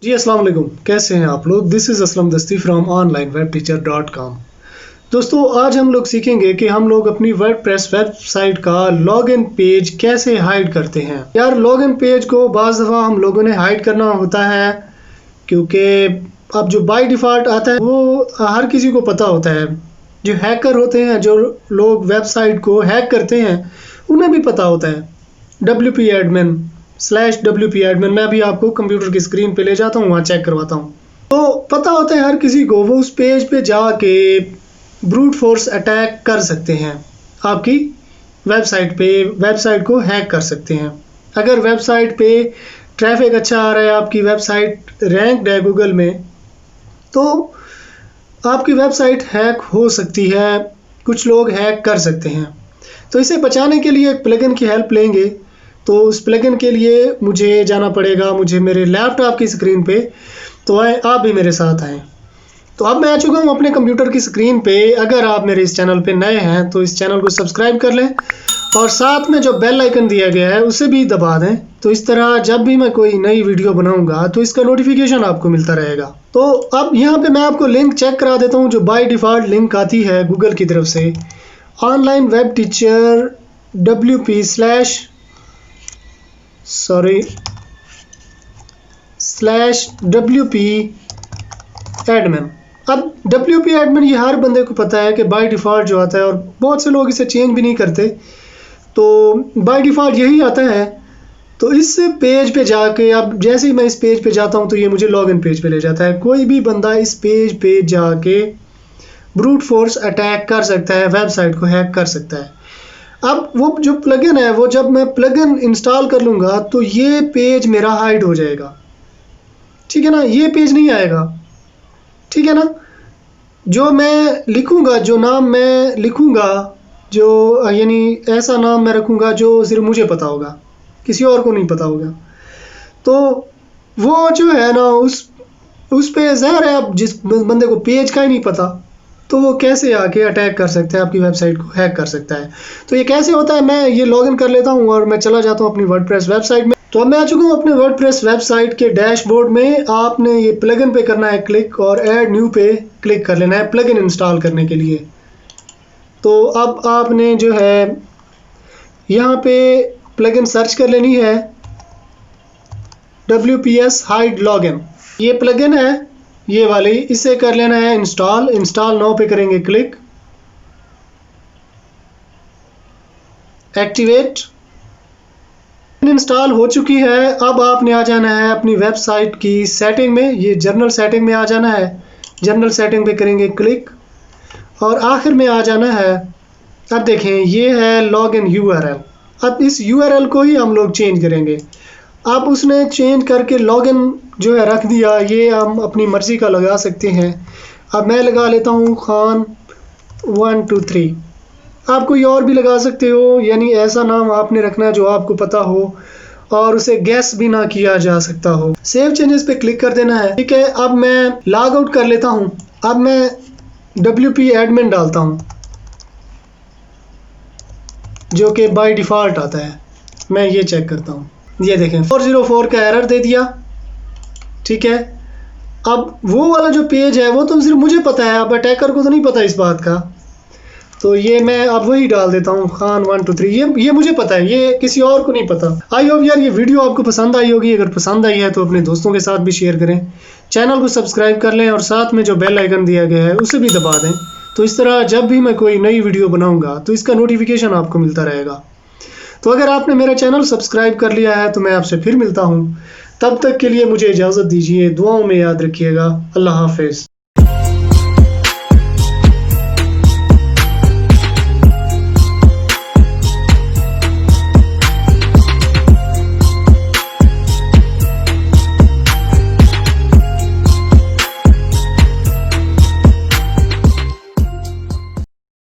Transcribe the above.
जी अस्सलाम वालेकुम, कैसे हैं आप लोग। दिस इज़ असलम दस्ती फ्रॉम onlinewebteacher.com। दोस्तों आज हम लोग सीखेंगे कि हम लोग अपनी वर्डप्रेस वेबसाइट का लॉगिन पेज कैसे हाइड करते हैं। यार लॉगिन पेज को बाज़ दफ़ा हम लोगों ने हाइड करना होता है क्योंकि अब जो बाय डिफ़ॉल्ट आता है वो हर किसी को पता होता है। जो हैकर होते हैं, जो लोग वेबसाइट को हैक करते हैं, उन्हें भी पता होता है। wp admin मैं अभी आपको कंप्यूटर की स्क्रीन पे ले जाता हूँ, वहाँ चेक करवाता हूँ। तो पता होता है हर किसी को, वो उस पेज पे जाके ब्रूट फोर्स अटैक कर सकते हैं, आपकी वेबसाइट पे वेबसाइट को हैक कर सकते हैं। अगर वेबसाइट पे ट्रैफिक अच्छा आ रहा है, आपकी वेबसाइट रैंक्ड है गूगल में, तो आपकी वेबसाइट हैक हो सकती है, कुछ लोग हैक कर सकते हैं। तो इसे बचाने के लिए एक प्लगइन की हेल्प लेंगे। तो उस प्लगइन के लिए मुझे जाना पड़ेगा, मुझे मेरे लैपटॉप की स्क्रीन पे। तो आप भी मेरे साथ आएँ। तो अब मैं आ चुका हूँ अपने कंप्यूटर की स्क्रीन पे। अगर आप मेरे इस चैनल पे नए हैं तो इस चैनल को सब्सक्राइब कर लें और साथ में जो बेल आइकन दिया गया है उसे भी दबा दें। तो इस तरह जब भी मैं कोई नई वीडियो बनाऊंगा तो इसका नोटिफिकेशन आपको मिलता रहेगा। तो अब यहाँ पे मैं आपको लिंक चेक करा देता हूँ, जो बाय डिफ़ॉल्ट लिंक आती है गूगल की तरफ से, onlinewebteacher wp admin। अब WP admin ये हर बंदे को पता है कि बाय डिफ़ॉल्ट जो आता है, और बहुत से लोग इसे चेंज भी नहीं करते, तो बाय डिफ़ॉल्ट यही आता है। तो इस पेज पे जाके, अब जैसे ही मैं इस पेज पे जाता हूँ तो ये मुझे लॉगिन पेज पे ले जाता है। कोई भी बंदा इस पेज पे जाके ब्रूट फोर्स अटैक कर सकता है, वेबसाइट को हैक कर सकता है। अब वो जो प्लगइन है, वो जब मैं प्लगइन इंस्टॉल कर लूँगा तो ये पेज मेरा हाइड हो जाएगा, ठीक है ना। ये पेज नहीं आएगा, ठीक है ना। जो मैं लिखूँगा, जो नाम मैं लिखूँगा, जो यानी ऐसा नाम मैं रखूँगा जो सिर्फ मुझे पता होगा, किसी और को नहीं पता होगा, तो वो जो है ना उस पे ज़ाहिर है, अब जिस बंदे को पेज का ही नहीं पता तो वो कैसे आके अटैक कर सकता है, आपकी वेबसाइट को हैक कर सकता है। तो ये कैसे होता है, मैं ये लॉगिन कर लेता हूँ और मैं चला जाता हूँ अपनी वर्डप्रेस वेबसाइट में। तो अब मैं आ चुका हूँ अपने वर्डप्रेस वेबसाइट के डैशबोर्ड में। आपने ये प्लगइन पे करना है क्लिक और ऐड न्यू पे क्लिक कर लेना है प्लगइन इंस्टॉल करने के लिए। तो अब आपने जो है यहाँ पे प्लगइन सर्च कर लेनी है, WPS हाइड लॉगिन, ये प्लगइन है ये वाली, इसे कर लेना है इंस्टॉल नाउ पे करेंगे क्लिक, एक्टिवेट। इंस्टॉल हो चुकी है। अब आपने आ जाना है अपनी वेबसाइट की सेटिंग में, ये जनरल सेटिंग में आ जाना है। जनरल सेटिंग पे करेंगे क्लिक और आखिर में आ जाना है। अब देखें ये है लॉगिन URL। अब इस URL को ही हम लोग चेंज करेंगे। अब उसने चेंज करके लॉगिन जो है रख दिया, ये हम अपनी मर्ज़ी का लगा सकते हैं। अब मैं लगा लेता हूँ खान 123। आप कोई और भी लगा सकते हो, यानी ऐसा नाम आपने रखना जो आपको पता हो और उसे गैस भी ना किया जा सकता हो। सेव चेंजेस पे क्लिक कर देना है, ठीक है। अब मैं लॉग आउट कर लेता हूँ। अब मैं WP admin डालता हूँ जो कि बाय डिफ़ॉल्ट आता है। मैं ये चेक करता हूँ, ये देखें 404 का एरर दे दिया, ठीक है। अब वो वाला जो पेज है वो तो सिर्फ मुझे पता है, अब अटैकर को तो नहीं पता इस बात का। तो ये मैं अब वही डाल देता हूँ खान 123, ये मुझे पता है, ये किसी और को नहीं पता। आई होप यार ये वीडियो आपको पसंद आई होगी। अगर पसंद आई है तो अपने दोस्तों के साथ भी शेयर करें, चैनल को सब्सक्राइब कर लें और साथ में जो बेल आइकन दिया गया है उसे भी दबा दें। तो इस तरह जब भी मैं कोई नई वीडियो बनाऊँगा तो इसका नोटिफिकेशन आपको मिलता रहेगा। तो अगर आपने मेरा चैनल सब्सक्राइब कर लिया है तो मैं आपसे फिर मिलता हूँ। तब तक के लिए मुझे इजाज़त दीजिए, दुआओं में याद रखिएगा। अल्लाह हाफ़िज़।